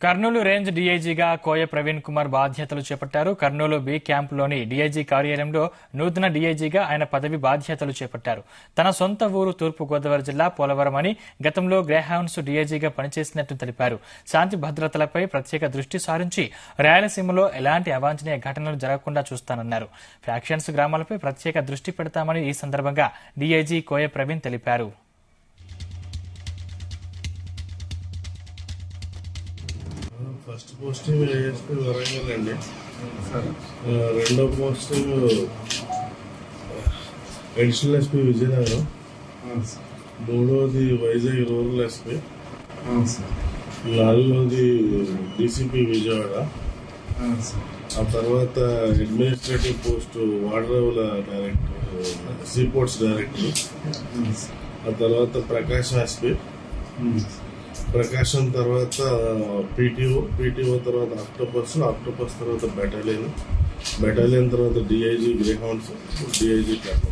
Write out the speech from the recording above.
Kurnool range డీఐజీగా కోయ ప్రవీణ్ కుమార్ బాధ్యతలు చేపట్టారు. Kurnool B క్యాంపులోని DIG కార్యాలయంలో నూతన డీఐజీగా ఆయన పదవి బాధ్యతలు చేపట్టారు. తన సొంత ఊరు తూర్పు గోదావరి జిల్లా పోలవరం అని, గతంలో గ్రేహౌండ్స్ డీఐజీగా పనిచేసినట్టు తెలిపారు. శాంతి భద్రతలపై ప్రత్యేక దృష్టి సారించి రాయలసీమలో ఎలాంటి అవాంఛనీయ ఘటనలు జరగకుండా చూస్తానన్నారు. ఫ్యాక్షన్స్ గ్రామాలపై ప్రత్యేక దృష్టి పెడతామని ఈ సందర్భంగా డీఐజీ కోయ ప్రవీణ్ తెలిపారు. ఫస్ట్ పోస్టింగ్ ఏఎస్పీ వరంగల్ అండి. రెండో పోస్టింగ్ అడిషనల్ ఎస్పీ విజయనగరం. మూడోది వైజాగ్ రూరల్ ఎస్పీ. నాలుగోది డీసీపీ విజయవాడ. ఆ తర్వాత అడ్మినిస్ట్రేటివ్ పోస్ట్ వాడరేవుల డైరెక్టర్, సీపోర్ట్స్ డైరెక్టర్. ఆ తర్వాత ప్రకాశం ఎస్పీ. ప్రకాశం తర్వాత పీటీఓ తర్వాత ఆక్టోపస్ తర్వాత బెటాలియన్ తర్వాత డిఐజీ గ్రేహౌండ్స్, డిఐజీ క్యాప్.